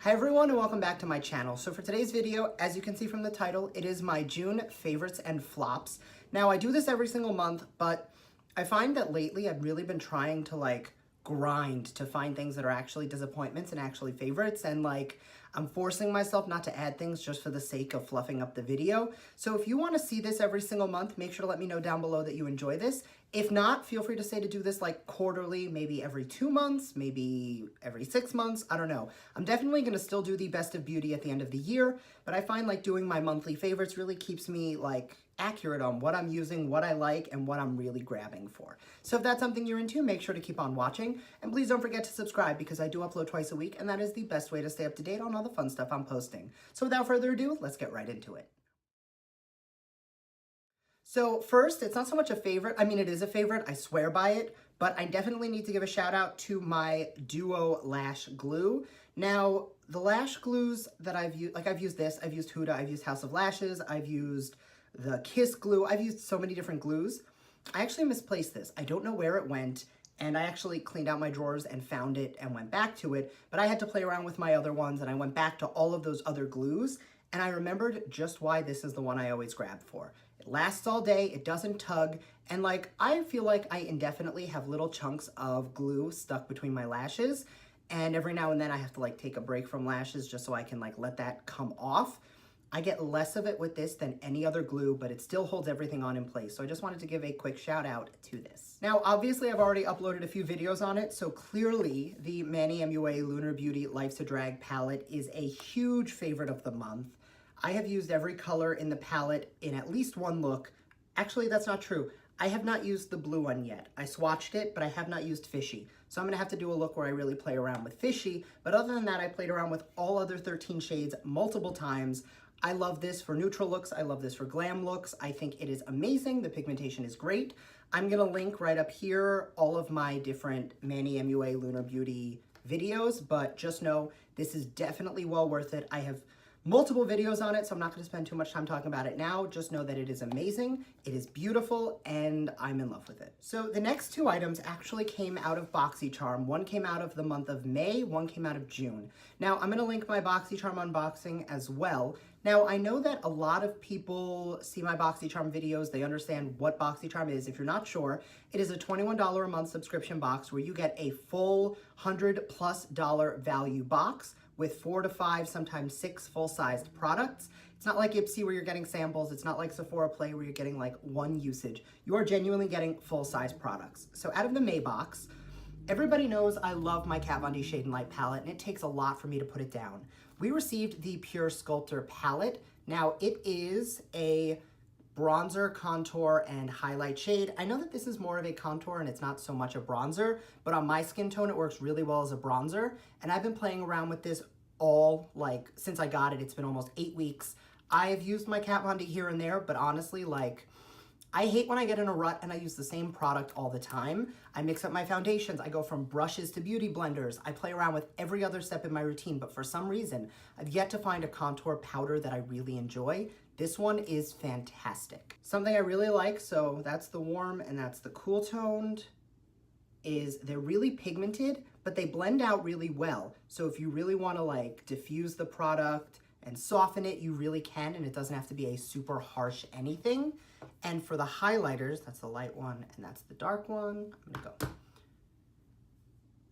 Hi everyone and welcome back to my channel. So for today's video, as you can see from the title, it is my June favorites and flops. Now I do this every single month, but I find that lately I've really been trying to grind to find things that are actually disappointments and actually favorites, and I'm forcing myself not to add things just for the sake of fluffing up the video. So if you want to see this every single month, make sure to let me know down below that you enjoy this. If not, feel free to say to do this quarterly, maybe every 2 months, maybe every 6 months, I don't know. I'm definitely going to still do the best of beauty at the end of the year, but I find doing my monthly favorites really keeps me accurate on what I'm using, what I like, and what I'm really grabbing for. So if that's something you're into, make sure to keep on watching, and please don't forget to subscribe because I do upload twice a week, and that is the best way to stay up to date on all the fun stuff I'm posting. So without further ado, let's get right into it. So first, it's not so much a favorite. I mean, it is a favorite, I swear by it, but I definitely need to give a shout out to my Duo Lash Glue. Now, the lash glues that I've used, I've used this, I've used Huda, I've used House of Lashes, I've used the Kiss glue, I've used so many different glues. I actually misplaced this. I don't know where it went, and I actually cleaned out my drawers and found it and went back to it, but I had to play around with my other ones, and I went back to all of those other glues, and I remembered just why this is the one I always grab for. It lasts all day, it doesn't tug, and I feel like I indefinitely have little chunks of glue stuck between my lashes, and every now and then I have to take a break from lashes just so I can let that come off. I get less of it with this than any other glue, but it still holds everything on in place. So I just wanted to give a quick shout out to this. Now, obviously I've already uploaded a few videos on it, so clearly the MANNYMUA Lunar Beauty Life's a Drag palette is a huge favorite of the month. I have used every color in the palette in at least one look. Actually, that's not true. I have not used the blue one yet. I swatched it, but I have not used Fishy. So I'm gonna have to do a look where I really play around with Fishy. But other than that, I played around with all other 13 shades multiple times. I love this for neutral looks. I love this for glam looks. I think it is amazing. The pigmentation is great. I'm gonna link right up here all of my different MANNYMUA Lunar Beauty videos, but just know this is definitely well worth it. I have multiple videos on it, so I'm not going to spend too much time talking about it now. Just know that it is amazing, it is beautiful, and I'm in love with it. So the next two items actually came out of Foxy Charm. One came out of the month of May, one came out of June. Now, I'm going to link my Foxy Charm unboxing as well. Now, I know that a lot of people see my Foxy Charm videos, they understand what Foxy Charm is. If you're not sure, it is a $21 a month subscription box where you get a full $100+ value box with 4 to 5, sometimes 6 full-sized products. It's not like Ipsy where you're getting samples. It's not like Sephora Play where you're getting one usage. You are genuinely getting full-size products. So out of the May box, everybody knows I love my Kat Von D Shade and Light palette, and it takes a lot for me to put it down. We received the PUR Sculptor Palette. Now it is a bronzer, contour, and highlight shade. I know that this is more of a contour and it's not so much a bronzer, but on my skin tone, it works really well as a bronzer. And I've been playing around with this all, since I got it. It's been almost 8 weeks. I've used my Kat Von D here and there, but honestly, I hate when I get in a rut and I use the same product all the time. I mix up my foundations. I go from brushes to beauty blenders. I play around with every other step in my routine, but for some reason, I've yet to find a contour powder that I really enjoy. This one is fantastic. Something I really like, so that's the warm and that's the cool toned, is they're really pigmented, but they blend out really well. So if you really want to diffuse the product and soften it, you really can, and it doesn't have to be a super harsh anything. And for the highlighters, that's the light one and that's the dark one. I'm gonna go.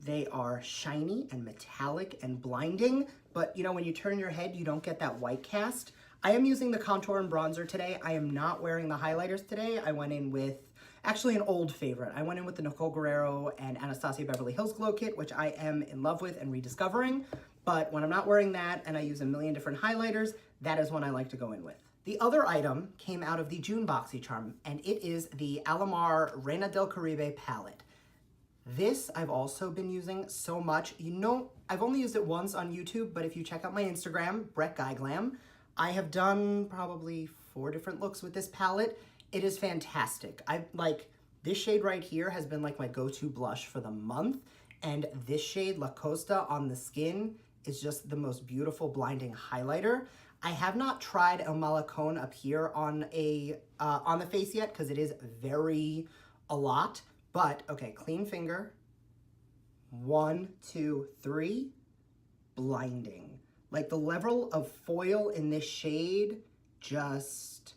They are shiny and metallic and blinding, but when you turn your head, you don't get that white cast. I am using the contour and bronzer today. I am not wearing the highlighters today. I went in with, actually an old favorite. I went in with the Nicole Guerrero and Anastasia Beverly Hills Glow Kit, which I am in love with and rediscovering. But when I'm not wearing that and I use a million different highlighters, that is one I like to go in with. The other item came out of the June Foxy Charm, and it is the Alomar Reina del Caribe palette. This I've also been using so much. I've only used it once on YouTube, but if you check out my Instagram, Brett Guy Glam, I have done probably 4 different looks with this palette. It is fantastic. This shade right here has been my go-to blush for the month, and this shade, La Costa, on the skin is just the most beautiful blinding highlighter. I have not tried El Malacon up here on the face yet because it is a lot, but okay, clean finger, 1, 2, 3, blinding. Like the level of foil in this shade just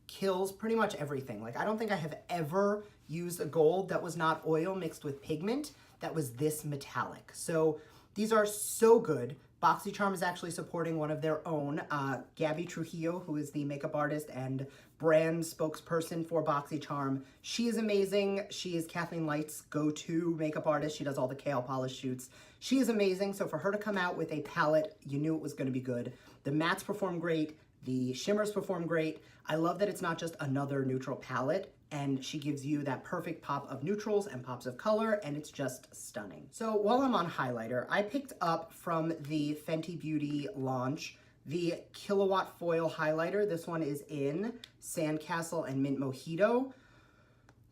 kills pretty much everything. Like I don't think I have ever used a gold that was not oil mixed with pigment that was this metallic. So these are so good. Foxy Charm is actually supporting one of their own, Gabby Trujillo, who is the makeup artist and brand spokesperson for Foxy Charm. She is amazing. She is Kathleen Light's go-to makeup artist. She does all the Kale polish shoots. She is amazing. So for her to come out with a palette, you knew it was going to be good. The mattes perform great. The shimmers perform great. I love that it's not just another neutral palette, and she gives you that perfect pop of neutrals and pops of color, and it's just stunning. So while I'm on highlighter, I picked up from the Fenty Beauty launch the Killawatt foil highlighter. This one is in Sandcastle and Mint Mojito.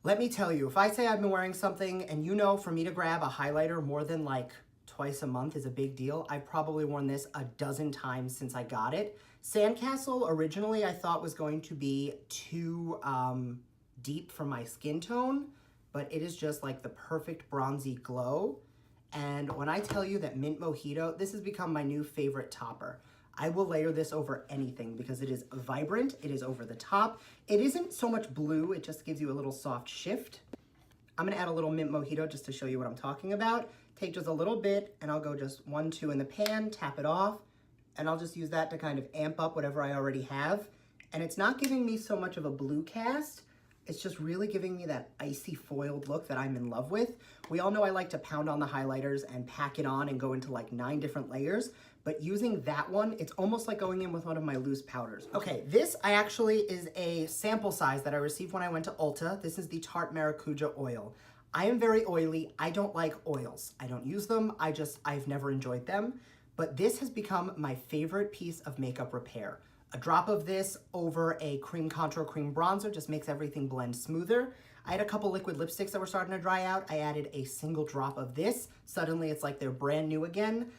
Let me tell you, if I say I've been wearing something, and you know for me to grab a highlighter more than like twice a month is a big deal, I've probably worn this a dozen times since I got it. Sandcastle originally I thought was going to be too deep for my skin tone, but it is just like the perfect bronzy glow. And when I tell you that Mint Mojito, this has become my new favorite topper. I will layer this over anything because it is vibrant, it is over the top. It isn't so much blue, it just gives you a little soft shift. I'm gonna add a little Mint Mojito just to show you what I'm talking about. Take just a little bit and I'll go just 1, 2 in the pan, tap it off, and I'll just use that to kind of amp up whatever I already have. And it's not giving me so much of a blue cast, it's just really giving me that icy foiled look that I'm in love with. We all know I like to pound on the highlighters and pack it on and go into like 9 different layers, but using that one, it's almost like going in with one of my loose powders. Okay, this I is a sample size that I received when I went to Ulta. This is the Tarte Maracuja Oil. I am very oily. I don't like oils. I don't use them. I've never enjoyed them. But this has become my favorite piece of makeup repair. A drop of this over a cream contour cream bronzer just makes everything blend smoother. I had a couple liquid lipsticks that were starting to dry out. I added a single drop of this. Suddenly it's like they're brand new again.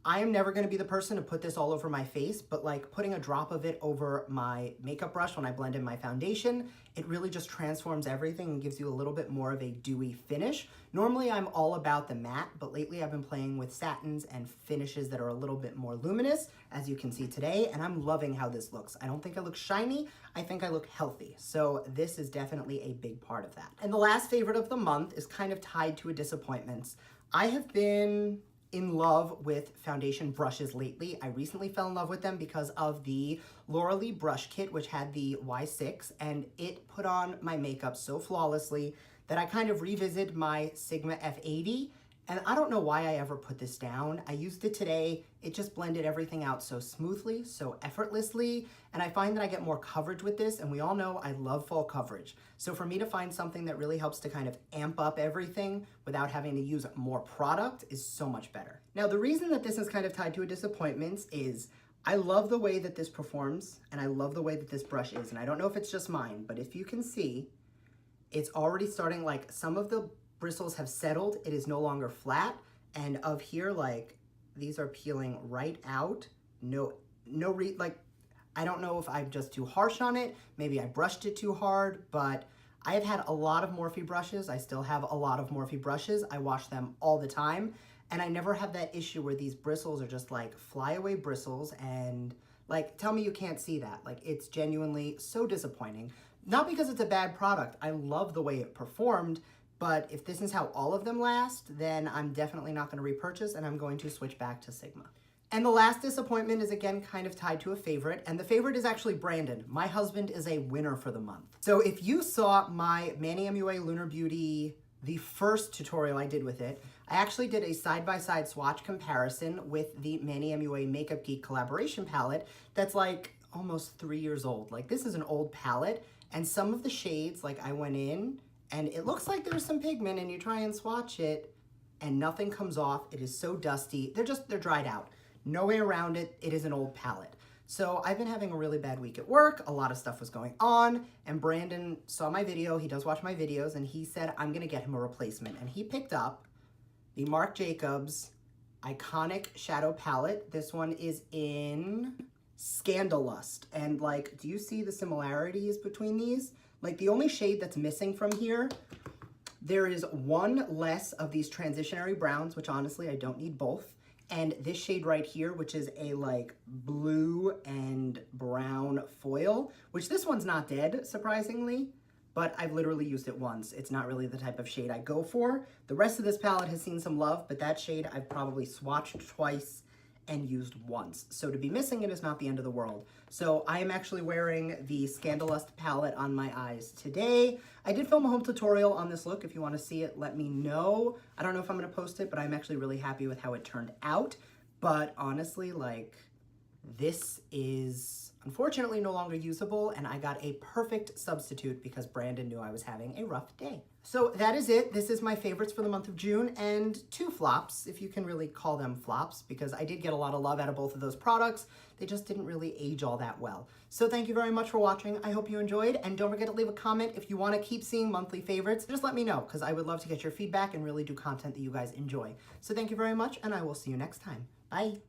I am never gonna be the person to put this all over my face, but like putting a drop of it over my makeup brush when I blend in my foundation, it really just transforms everything and gives you a little bit more of a dewy finish. Normally I'm all about the matte, but lately I've been playing with satins and finishes that are a little bit more luminous, as you can see today, and I'm loving how this looks. I don't think I look shiny, I think I look healthy. So this is definitely a big part of that. And the last favorite of the month is kind of tied to a disappointment. I have been in love with foundation brushes lately. I recently fell in love with them because of the Laura Lee brush kit, which had the Y6, and it put on my makeup so flawlessly that I kind of revisited my Sigma F80, and I don't know why I ever put this down. I used it today. It just blended everything out so smoothly, so effortlessly, and I find that I get more coverage with this, and we all know I love fall coverage. So for me to find something that really helps to kind of amp up everything without having to use more product is so much better. Now, the reason that this is kind of tied to a disappointment is I love the way that this performs, and I love the way that this brush is, and I don't know if it's just mine, but if you can see, it's already starting, like, some of the bristles have settled. It is no longer flat, and of here, like, these are peeling right out. I don't know if I'm just too harsh on it. Maybe I brushed it too hard, but I have had a lot of Morphe brushes. I still have a lot of Morphe brushes. I wash them all the time, and I never have that issue where these bristles are just like flyaway bristles, and like, tell me you can't see that. Like, it's genuinely so disappointing. Not because it's a bad product. I love the way it performed, but if this is how all of them last, then I'm definitely not gonna repurchase, and I'm going to switch back to Sigma. And the last disappointment is, again, kind of tied to a favorite, and the favorite is actually Brandon. My husband is a winner for the month. So if you saw my MANNYMUA Lunar Beauty, the first tutorial I did with it, I actually did a side-by-side swatch comparison with the MANNYMUA Makeup Geek collaboration palette that's like almost 3 years old. Like, this is an old palette, and some of the shades, like, I went in, and it looks like there's some pigment, and you try and swatch it, and nothing comes off. It is so dusty. They're dried out. No way around it. It is an old palette. So I've been having a really bad week at work. A lot of stuff was going on, and Brandon saw my video. He does watch my videos, and he said, I'm gonna get him a replacement. And he picked up the Marc Jacobs Eye-Conic Shadow Palette. This one is in Scandalust. And like, do you see the similarities between these? Like, the only shade that's missing from here, there is one less of these transitionary browns, which honestly, I don't need both. And this shade right here, which is a like blue and brown foil, which this one's not dead, surprisingly, but I've literally used it once. It's not really the type of shade I go for. The rest of this palette has seen some love, but that shade I've probably swatched twice and used once. So to be missing it is not the end of the world. So I am actually wearing the Scandalust palette on my eyes today. I did film a home tutorial on this look. If you want to see it, let me know. I don't know if I'm going to post it, but I'm actually really happy with how it turned out. But honestly, like, this is unfortunately no longer usable, and I got a perfect substitute because Brandon knew I was having a rough day. So that is it. This is my favorites for the month of June, and 2 flops, if you can really call them flops, because I did get a lot of love out of both of those products. They just didn't really age all that well. So thank you very much for watching. I hope you enjoyed, and don't forget to leave a comment if you want to keep seeing monthly favorites. Just let me know, because I would love to get your feedback and really do content that you guys enjoy. So thank you very much, and I will see you next time. Bye.